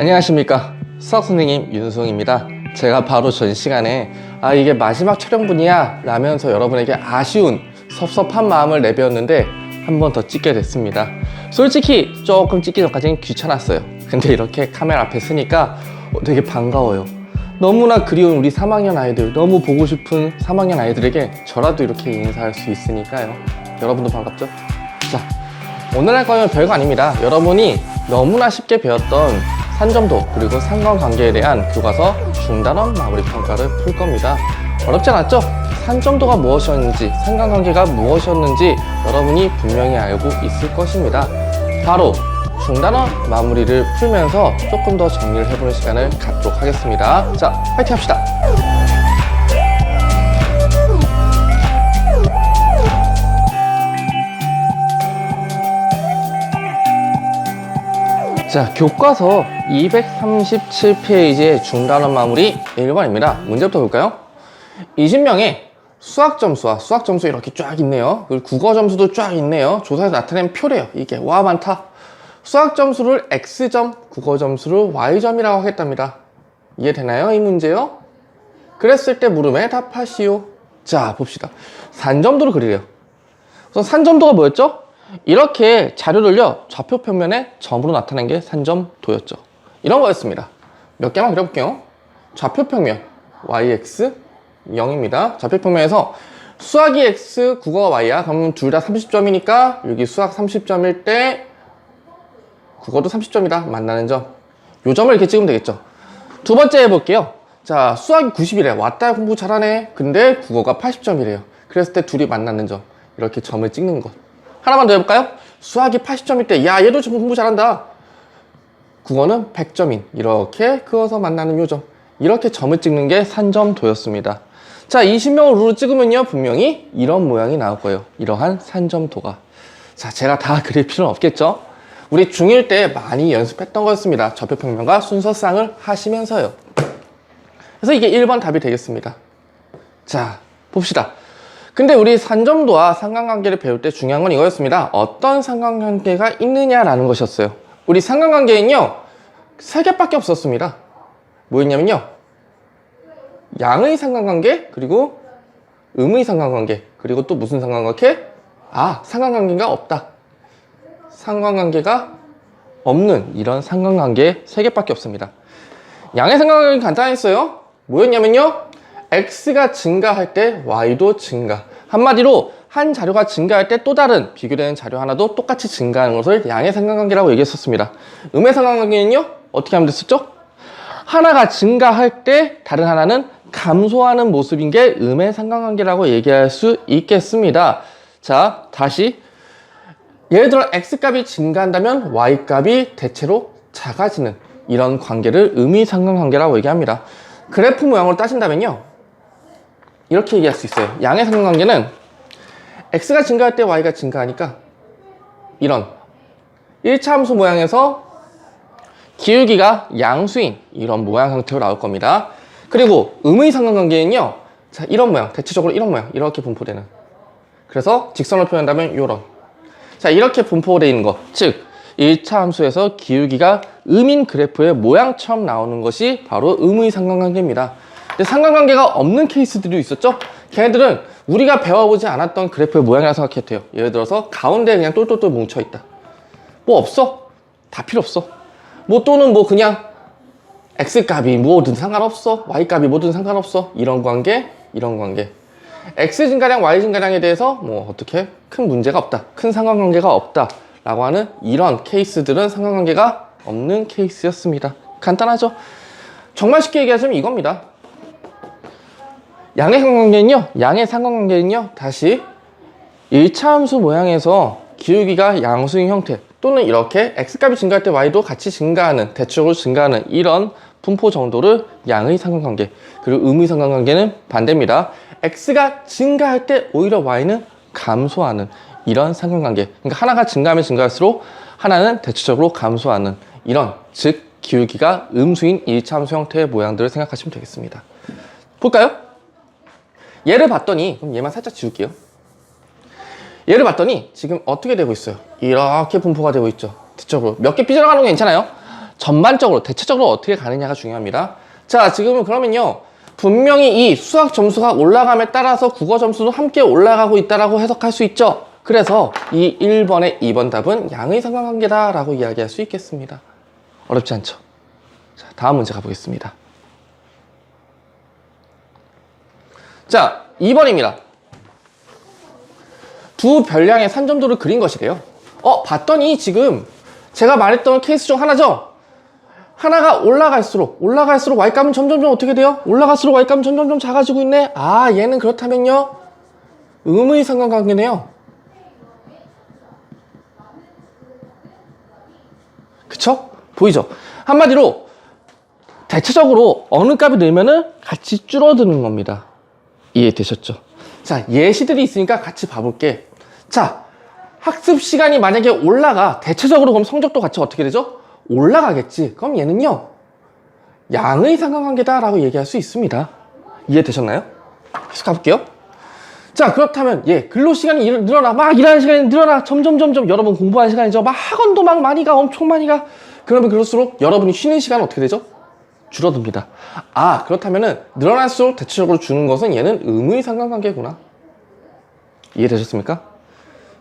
안녕하십니까, 수학선생님 윤수홍입니다. 제가 바로 전 시간에 이게 마지막 촬영분이야 라면서 여러분에게 아쉬운 섭섭한 마음을 내배웠는데 한 번 더 찍게 됐습니다. 솔직히 조금 찍기 전까지는 귀찮았어요. 근데 이렇게 카메라 앞에 서니까 되게 반가워요. 너무나 그리운 우리 3학년 아이들, 너무 보고 싶은 3학년 아이들에게 저라도 이렇게 인사할 수 있으니까요. 여러분도 반갑죠? 자, 오늘 할 거는 별거 아닙니다. 여러분이 너무나 쉽게 배웠던 산점도 그리고 상관관계에 대한 교과서 중단원 마무리 평가를 풀 겁니다. 어렵지 않았죠? 산점도가 무엇이었는지, 상관관계가 무엇이었는지 여러분이 분명히 알고 있을 것입니다. 바로 중단원 마무리를 풀면서 조금 더 정리를 해보는 시간을 갖도록 하겠습니다. 자, 파이팅 합시다. 자, 교과서 237페이지의 중단원 마무리 1번입니다. 문제부터 볼까요? 20명의 수학 점수와 수학 점수 이렇게 쫙 있네요. 그리고 국어 점수도 쫙 있네요. 조사에서 나타낸 표래요. 이게 와 많다. 수학 점수를 X점, 국어 점수를 Y점이라고 하겠답니다. 이해되나요? 이 문제요? 그랬을 때 물음에 답하시오. 자, 봅시다. 산점도를 그리래요. 우선 산점도가 뭐였죠? 이렇게 자료를요, 좌표 평면에 점으로 나타낸 게 산점도였죠. 이런 거였습니다. 몇 개만 그려볼게요. 좌표 평면 yx 0입니다. 좌표 평면에서 수학이 x, 국어가 y야. 그러면 둘 다 30점이니까 여기 수학 30점일 때 국어도 30점이다. 만나는 점. 요 점을 이렇게 찍으면 되겠죠. 두 번째 해볼게요. 자, 수학이 90이래. 왔다 공부 잘하네. 근데 국어가 80점이래요. 그랬을 때 둘이 만나는 점. 이렇게 점을 찍는 것. 하나만 더 해볼까요? 수학이 80점일 때, 야, 얘도 좀 공부 잘한다. 국어는 100점인. 이렇게 그어서 만나는 요점. 이렇게 점을 찍는 게 산점도였습니다. 자, 20명을 룰로 찍으면요, 분명히 이런 모양이 나올 거예요. 이러한 산점도가. 자, 제가 다 그릴 필요는 없겠죠? 우리 중1 때 많이 연습했던 거였습니다. 좌표평면과 순서쌍을 하시면서요. 그래서 이게 1번 답이 되겠습니다. 자, 봅시다. 근데 우리 산점도와 상관관계를 배울 때 중요한 건 이거였습니다. 어떤 상관관계가 있느냐라는 것이었어요. 우리 상관관계는요, 3개밖에 없었습니다. 뭐였냐면요, 양의 상관관계, 그리고 음의 상관관계, 그리고 또 무슨 상관관계? 상관관계가 없다. 상관관계가 없는 이런 상관관계 3개밖에 없습니다. 양의 상관관계는 간단했어요. 뭐였냐면요, x가 증가할 때 y도 증가. 한마디로 한 자료가 증가할 때 또 다른 비교되는 자료 하나도 똑같이 증가하는 것을 양의 상관관계라고 얘기했었습니다. 음의 상관관계는요, 어떻게 하면 됐었죠? 하나가 증가할 때 다른 하나는 감소하는 모습인 게 음의 상관관계라고 얘기할 수 있겠습니다. 자, 다시 예를 들어 x값이 증가한다면 y값이 대체로 작아지는 이런 관계를 음의 상관관계라고 얘기합니다. 그래프 모양으로 따진다면요, 이렇게 얘기할 수 있어요. 양의 상관관계는 x가 증가할 때 y가 증가하니까 이런 1차 함수 모양에서 기울기가 양수인 이런 모양 형태로 나올 겁니다. 그리고 음의 상관관계는요, 자, 이런 모양, 대체적으로 이런 모양, 이렇게 분포되는. 그래서 직선으로 표현한다면 이런. 자, 이렇게 분포되어 있는 것, 즉 1차 함수에서 기울기가 음인 그래프의 모양처럼 나오는 것이 바로 음의 상관관계입니다. 근데 상관관계가 없는 케이스들이 있었죠? 걔네들은 우리가 배워보지 않았던 그래프의 모양이라고 생각해도 돼요. 예를 들어서 가운데에 그냥 똘똘똘 뭉쳐있다. 뭐 없어? 다 필요 없어. 뭐 또는 뭐 그냥 x값이 뭐든 상관없어. y값이 뭐든 상관없어. 이런 관계, 이런 관계. x 증가량, y 증가량에 대해서 뭐 어떻게 큰 문제가 없다. 큰 상관관계가 없다. 라고 하는 이런 케이스들은 상관관계가 없는 케이스였습니다. 간단하죠? 정말 쉽게 얘기하자면 이겁니다. 양의 상관관계는요, 다시 1차 함수 모양에서 기울기가 양수인 형태 또는 이렇게 x값이 증가할 때 y도 같이 증가하는, 대체적으로 증가하는 이런 분포 정도를 양의 상관관계, 그리고 음의 상관관계는 반대입니다. x가 증가할 때 오히려 y는 감소하는 이런 상관관계. 그러니까 하나가 증가하면 증가할수록 하나는 대체적으로 감소하는 이런, 즉 기울기가 음수인 1차 함수 형태의 모양들을 생각하시면 되겠습니다. 볼까요? 얘를 봤더니, 그럼 얘만 살짝 지울게요. 얘를 봤더니 지금 어떻게 되고 있어요? 이렇게 분포가 되고 있죠. 뒤쪽으로 몇 개 삐져나가는 건 괜찮아요. 전반적으로 대체적으로 어떻게 가느냐가 중요합니다. 자, 지금은 그러면요, 분명히 이 수학 점수가 올라감에 따라서 국어 점수도 함께 올라가고 있다라고 해석할 수 있죠. 그래서 이 1번의 2번 답은 양의 상관관계다 라고 이야기할 수 있겠습니다. 어렵지 않죠? 자, 다음 문제 가보겠습니다. 자, 2번입니다. 두 별량의 산점도를 그린 것이래요. 봤더니 지금 제가 말했던 케이스 중 하나죠? 하나가 올라갈수록 y값은 점점점 어떻게 돼요? 올라갈수록 y값은 점점점 작아지고 있네. 아, 얘는 그렇다면요, 음의 상관관계네요. 그쵸? 보이죠? 한마디로 대체적으로 어느 값이 늘면은 같이 줄어드는 겁니다. 이해되셨죠? 자, 예시들이 있으니까 같이 봐볼게. 자, 학습 시간이 만약에 올라가, 대체적으로 그럼 성적도 같이 어떻게 되죠? 올라가겠지. 그럼 얘는요, 양의 상관관계다 라고 얘기할 수 있습니다. 이해되셨나요? 계속 가볼게요. 자, 그렇다면 근로시간이 늘어나, 막 일하는 시간이 늘어나, 점점 여러분 공부하는 시간이죠. 막 학원도 막 많이 가, 엄청 많이 가. 그러면 그럴수록 여러분이 쉬는 시간은 어떻게 되죠? 줄어듭니다. 아, 그렇다면은 늘어날수록 대체적으로 주는 것은 얘는 음의 상관관계구나. 이해되셨습니까?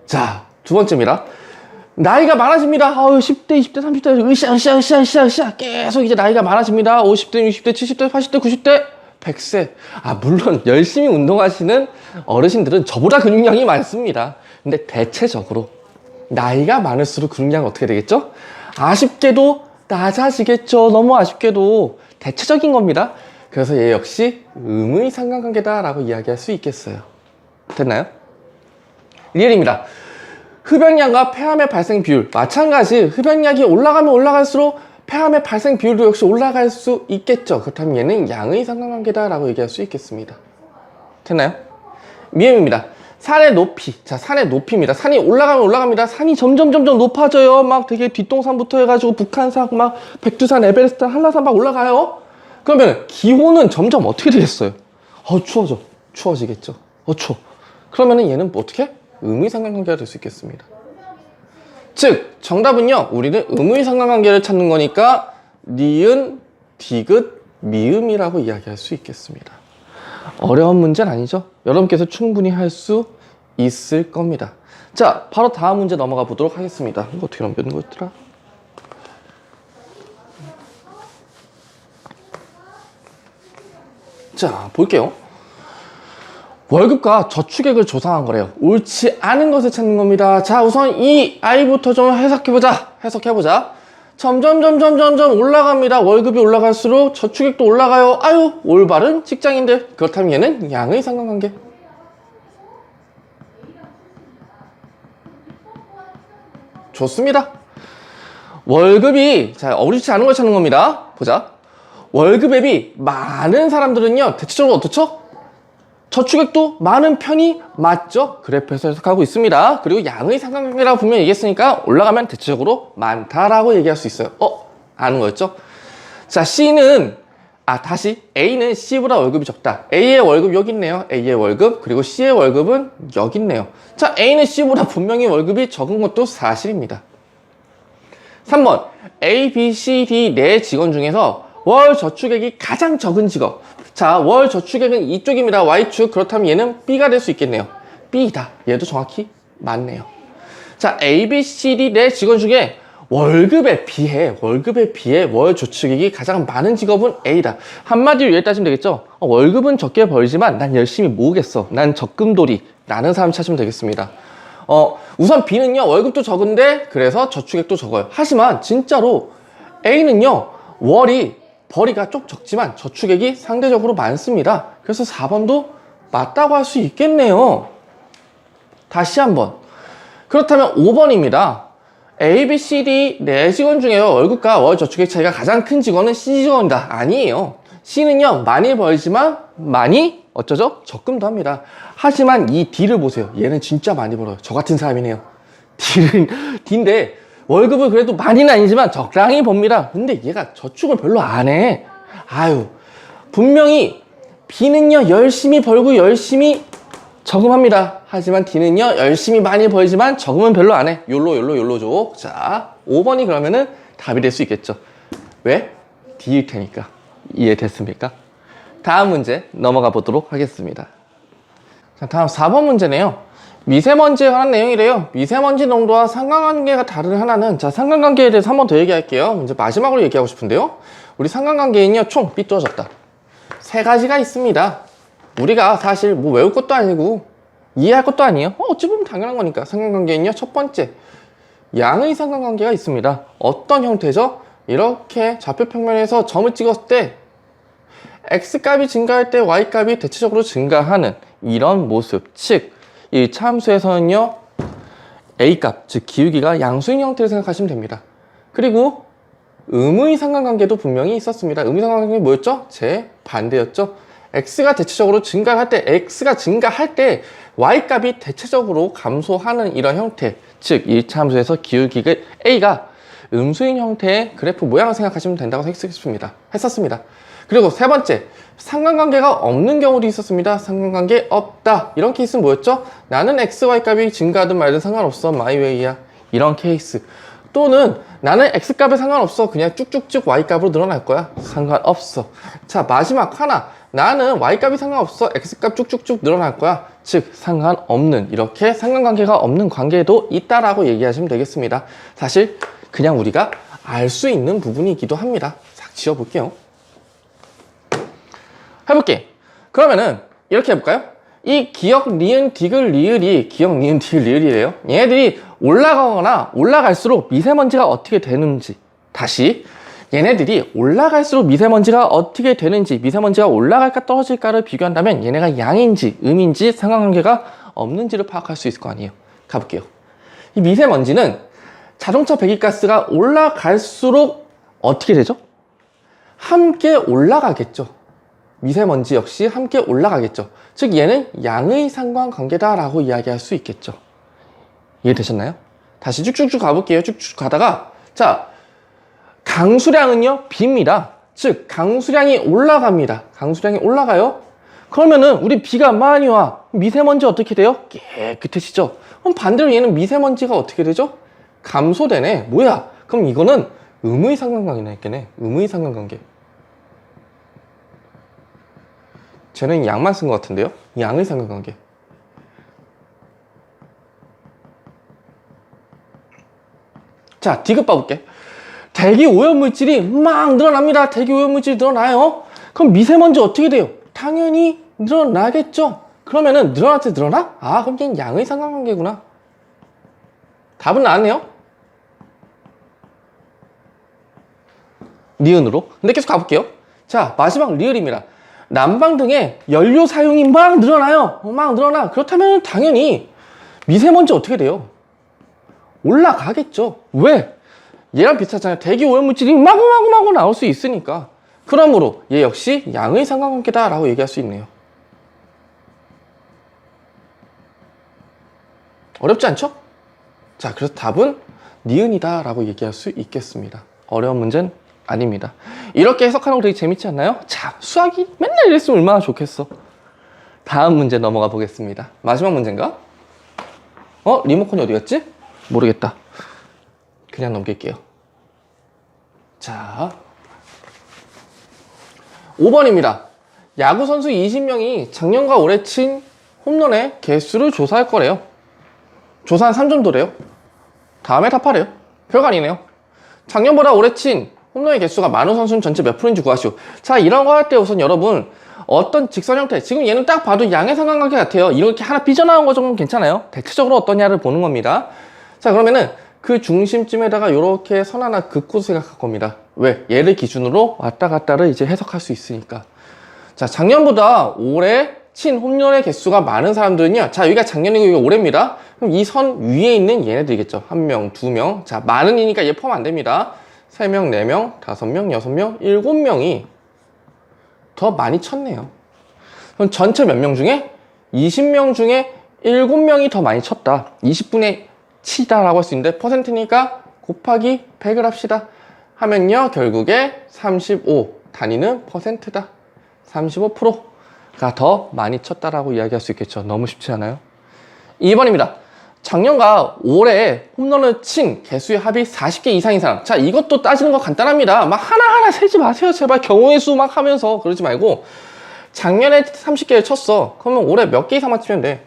자, 두 번째입니다. 나이가 많아집니다. 10대, 20대, 30대, 으쌰. 계속 이제 나이가 많아집니다. 50대, 60대, 70대, 80대, 90대, 100세. 아, 물론 열심히 운동하시는 어르신들은 저보다 근육량이 많습니다. 근데 대체적으로 나이가 많을수록 근육량은 어떻게 되겠죠? 아쉽게도 낮아지겠죠. 너무 아쉽게도 대체적인 겁니다. 그래서 얘 역시 음의 상관관계다 라고 이야기할 수 있겠어요. 됐나요? 리얼입니다. 흡연량과 폐암의 발생 비율 마찬가지. 흡연량이 올라가면 올라갈수록 폐암의 발생 비율도 역시 올라갈 수 있겠죠. 그렇다면 얘는 양의 상관관계다 라고 얘기할 수 있겠습니다. 됐나요? 미음입니다. 산의 높이. 자, 산의 높이입니다. 산이 올라가면 올라갑니다. 산이 점점 높아져요. 막 되게 뒷동산부터 해가지고 북한산, 막 백두산, 에베레스트, 한라산 막 올라가요. 그러면 기온은 점점 어떻게 되겠어요? 추워지겠죠. 추워. 그러면은 얘는 어떻게? 음의 상관관계가 될 수 있겠습니다. 즉, 정답은요, 우리는 음의 상관관계를 찾는 거니까 니은, 디귿, 미음이라고 이야기할 수 있겠습니다. 어려운 문제는 아니죠? 여러분께서 충분히 할 수 있을 겁니다. 자, 바로 다음 문제 넘어가 보도록 하겠습니다. 이거 어떻게 넘기는 거였더라? 자, 볼게요. 월급과 저축액을 조사한 거래요. 옳지 않은 것을 찾는 겁니다. 자, 우선 이 아이부터 좀 해석해보자. 점점 올라갑니다. 월급이 올라갈수록 저축액도 올라가요. 아유, 올바른 직장인들. 그렇다면 얘는 양의 상관관계. 좋습니다. 월급이, 자, 옳지 않은 걸 찾는 겁니다. 보자. 월급액이 많은 사람들은요, 대체적으로 어떻죠? 저축액도 많은 편이 맞죠? 그래프에서 해석하고 있습니다. 그리고 양의 상관관계라고 분명히 얘기했으니까 올라가면 대체적으로 많다라고 얘기할 수 있어요. 아는 거였죠? 자, 다시 A는 C보다 월급이 적다. A의 월급 여기 있네요. A의 월급, 그리고 C의 월급은 여기 있네요. 자, A는 C보다 분명히 월급이 적은 것도 사실입니다. 3번, A, B, C, D 네 직원 중에서 월 저축액이 가장 적은 직업. 자, 월 저축액은 이쪽입니다. Y축. 그렇다면 얘는 B가 될 수 있겠네요. B이다. 얘도 정확히 맞네요. 자, A, B, C, D 네 직원 중에 월급에 비해 월 저축액이 가장 많은 직업은 A다. 한마디로 이해 따지면 되겠죠? 월급은 적게 벌지만 난 열심히 모으겠어. 난 적금돌이. 라는 사람 찾으면 되겠습니다. 우선 B는요, 월급도 적은데 그래서 저축액도 적어요. 하지만 진짜로 A는요, 벌이가 좀 적지만 저축액이 상대적으로 많습니다. 그래서 4번도 맞다고 할 수 있겠네요. 다시 한번. 그렇다면 5번입니다. A, B, C, D 네 직원 중에요, 월급과 월 저축액 차이가 가장 큰 직원은 C 직원이다. 아니에요. C는요, 많이 벌지만 많이 어쩌죠? 적금도 합니다. 하지만 이 D를 보세요. 얘는 진짜 많이 벌어요. 저 같은 사람이네요. D인데 월급을 그래도 많이는 아니지만 적당히 법니다. 근데 얘가 저축을 별로 안 해. 아유, 분명히 B는요, 열심히 벌고 열심히 저금합니다. 하지만 D는요, 열심히 많이 벌지만 저금은 별로 안 해. 욜로족. 자, 5번이 그러면은 답이 될 수 있겠죠. 왜? D일 테니까. 이해됐습니까? 다음 문제 넘어가 보도록 하겠습니다. 자, 다음 4번 문제네요. 미세먼지에 관한 내용이래요. 미세먼지 농도와 상관관계가 다른 하나는, 자, 상관관계에 대해서 한 번 더 얘기할게요. 이제 마지막으로 얘기하고 싶은데요. 우리 상관관계는요, 총 삐뚤어졌다. 세 가지가 있습니다. 우리가 사실 뭐 외울 것도 아니고 이해할 것도 아니에요. 어찌 보면 당연한 거니까. 상관관계는요, 첫 번째, 양의 상관관계가 있습니다. 어떤 형태죠? 이렇게 좌표 평면에서 점을 찍었을 때 x값이 증가할 때 y값이 대체적으로 증가하는 이런 모습. 즉, 이 참수에서는요, a값, 즉 기울기가 양수인 형태를 생각하시면 됩니다. 그리고 음의 상관관계도 분명히 있었습니다. 음의 상관관계는 뭐였죠? 제 반대였죠. x가 대체적으로 증가할 때, x가 증가할 때 y값이 대체적으로 감소하는 이런 형태. 즉, 이 참수에서 기울기가 a가 음수인 형태의 그래프 모양을 생각하시면 된다고 했었습니다. 그리고 세 번째, 상관관계가 없는 경우도 있었습니다. 상관관계 없다. 이런 케이스는 뭐였죠? 나는 x, y 값이 증가하든 말든 상관없어. my way야. 이런 케이스. 또는 나는 x값에 상관없어. 그냥 쭉쭉쭉 y값으로 늘어날 거야. 상관없어. 자, 마지막 하나. 나는 y값이 상관없어. x값 쭉쭉쭉 늘어날 거야. 즉, 상관없는. 이렇게 상관관계가 없는 관계도 있다라고 얘기하시면 되겠습니다. 사실 그냥 우리가 알 수 있는 부분이기도 합니다. 싹 지워볼게요. 해볼게. 그러면은 이렇게 해볼까요? 이 기역, 니은, 디귿, 리을이 기역, 니은, 디귿, 리을이래요. 얘네들이 올라가거나 올라갈수록 미세먼지가 어떻게 되는지, 다시 얘네들이 올라갈수록 미세먼지가 어떻게 되는지, 미세먼지가 올라갈까 떨어질까를 비교한다면 얘네가 양인지 음인지 상관관계가 없는지를 파악할 수 있을 거 아니에요. 가볼게요. 이 미세먼지는 자동차 배기가스가 올라갈수록 어떻게 되죠? 함께 올라가겠죠. 미세먼지 역시 함께 올라가겠죠. 즉 얘는 양의 상관관계다라고 이야기할 수 있겠죠. 이해되셨나요? 다시 쭉쭉쭉 가볼게요. 쭉쭉 가다가, 자, 강수량은요 비입니다. 즉 강수량이 올라갑니다. 강수량이 올라가요. 그러면은 우리 비가 많이 와. 미세먼지 어떻게 돼요? 깨끗해지죠. 그럼 반대로 얘는 미세먼지가 어떻게 되죠? 감소되네. 뭐야? 그럼 이거는 음의 상관관계네. 음의 상관관계. 쟤는 양만 쓴 것 같은데요? 양의 상관관계. 자, 디귿 봐볼게. 대기 오염물질이 막 늘어납니다. 대기 오염물질이 늘어나요. 그럼 미세먼지 어떻게 돼요? 당연히 늘어나겠죠. 그러면은 늘어날 때 늘어나? 아, 그럼 얘는 양의 상관관계구나. 답은 나왔네요. 니은으로. 근데 계속 가볼게요. 자, 마지막 리을입니다. 난방등의 연료 사용이 막 늘어나요. 막 늘어나. 그렇다면 당연히 미세먼지 어떻게 돼요? 올라가겠죠. 왜? 얘랑 비슷하잖아요. 대기 오염물질이 마구마구 나올 수 있으니까. 그러므로 얘 역시 양의 상관관계다 라고 얘기할 수 있네요. 어렵지 않죠? 자, 그래서 답은 니은이다 라고 얘기할 수 있겠습니다. 어려운 문제는 아닙니다. 이렇게 해석하는 거 되게 재밌지 않나요? 자, 수학이 맨날 이랬으면 얼마나 좋겠어. 다음 문제 넘어가 보겠습니다. 마지막 문제인가? 리모컨이 어디 갔지? 모르겠다. 그냥 넘길게요. 자, 5번입니다. 야구선수 20명이 작년과 올해 친 홈런의 개수를 조사할 거래요. 조사한 3점도래요. 다음에 답하래요. 별거 아니네요. 작년보다 올해 친 홈런의 개수가 많은 선수는 전체 몇 프로인지 구하시오. 자, 이런 거 할 때 우선 여러분 어떤 직선 형태, 지금 얘는 딱 봐도 양의 상관관계 같아요. 이렇게 하나 삐져나온 거 정도는 괜찮아요. 대체적으로 어떠냐를 보는 겁니다. 자, 그러면은 그 중심쯤에다가 이렇게 선 하나 긋고 생각할 겁니다. 왜? 얘를 기준으로 왔다 갔다를 이제 해석할 수 있으니까. 자, 작년보다 올해 친 홈런의 개수가 많은 사람들은요. 자, 여기가 작년이고 여기가 올해입니다. 그럼 이 선 위에 있는 얘네들이겠죠. 1명, 2명. 자, 많은이니까 얘 포함 안 됩니다. 3명, 4명, 5명, 6명, 7명이 더 많이 쳤네요. 그럼 전체 몇 명 중에? 20명 중에 7명이 더 많이 쳤다. 20분의 치다라고 할 수 있는데 퍼센트니까 곱하기 100을 합시다. 하면요, 결국에 35 단위는 퍼센트다. 35%가 더 많이 쳤다라고 이야기할 수 있겠죠. 너무 쉽지 않아요? 2번입니다. 작년과 올해 홈런을 친 개수의 합이 40개 이상인 사람. 자, 이것도 따지는 거 간단합니다. 막 하나하나 세지 마세요. 제발 경우의 수 막 하면서 그러지 말고, 작년에 30개를 쳤어. 그러면 올해 몇 개 이상만 치면 돼.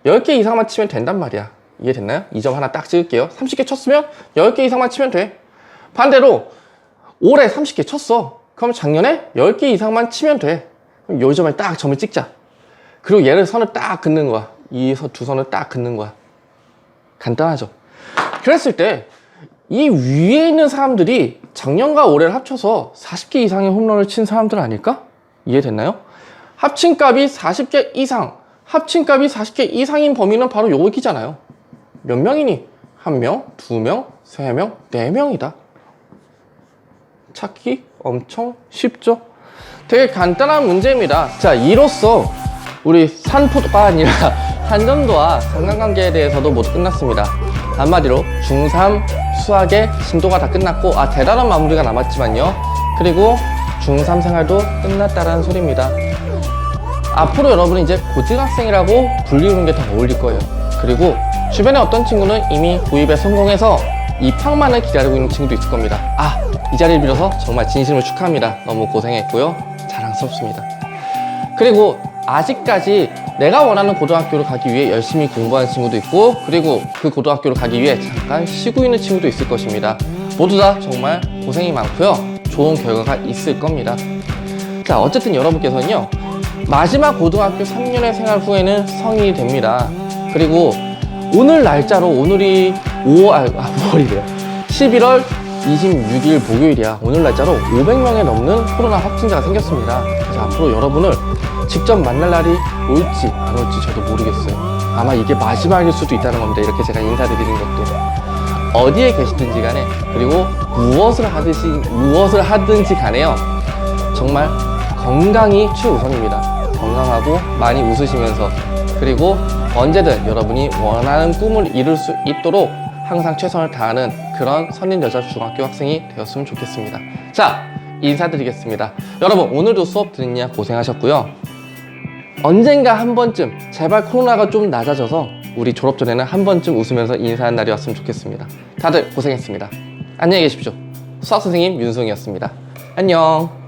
10개 이상만 치면 된단 말이야. 이해됐나요? 이 점 하나 딱 찍을게요. 30개 쳤으면 10개 이상만 치면 돼. 반대로 올해 30개 쳤어. 그럼 작년에 10개 이상만 치면 돼. 그럼 요 점에 딱 점을 찍자. 그리고 얘를 선을 딱 긋는 거야. 이 두 선을 딱 긋는 거야. 간단하죠? 그랬을 때 이 위에 있는 사람들이 작년과 올해를 합쳐서 40개 이상의 홈런을 친 사람들 아닐까? 이해됐나요? 합친값이 40개 이상, 합친값이 40개 이상인 범위는 바로 여기잖아요. 몇 명이니? 1명, 2명, 3명, 4명이다. 찾기 엄청 쉽죠? 되게 간단한 문제입니다. 자, 이로써 우리 산포도가 아니라 산전도와 상관관계에 대해서도 모두 끝났습니다. 한마디로 중3 수학의 진도가 다 끝났고, 대단한 마무리가 남았지만요. 그리고 중3 생활도 끝났다라는 소리입니다. 앞으로 여러분은 이제 고등학생이라고 불리우는 게 더 어울릴 거예요. 그리고 주변에 어떤 친구는 이미 구입에 성공해서 입학만을 기다리고 있는 친구도 있을 겁니다. 이 자리를 빌어서 정말 진심으로 축하합니다. 너무 고생했고요. 자랑스럽습니다. 그리고 아직까지 내가 원하는 고등학교를 가기 위해 열심히 공부하는 친구도 있고, 그리고 그 고등학교를 가기 위해 잠깐 쉬고 있는 친구도 있을 것입니다. 모두 다 정말 고생이 많고요. 좋은 결과가 있을 겁니다. 자, 어쨌든 여러분께서는요, 마지막 고등학교 3년의 생활 후에는 성인이 됩니다. 그리고 오늘 날짜로, 오늘이 5월이래요. 11월 26일 목요일이야. 오늘 날짜로 500명에 넘는 코로나 확진자가 생겼습니다. 그래서 앞으로 여러분을 직접 만날 날이 올지 안 올지 저도 모르겠어요. 아마 이게 마지막일 수도 있다는 겁니다. 이렇게 제가 인사드리는 것도. 어디에 계시든지 간에, 그리고 무엇을 하든지 간에요, 정말 건강이 최우선입니다. 건강하고 많이 웃으시면서, 그리고 언제든 여러분이 원하는 꿈을 이룰 수 있도록 항상 최선을 다하는 그런 선인 여자 중학교 학생이 되었으면 좋겠습니다. 자, 인사드리겠습니다. 여러분, 오늘도 수업 듣느냐 고생하셨고요. 언젠가 한 번쯤 제발 코로나가 좀 낮아져서 우리 졸업 전에는 한 번쯤 웃으면서 인사하는 날이 왔으면 좋겠습니다. 다들 고생했습니다. 안녕히 계십시오. 수학선생님 윤승이었습니다. 안녕.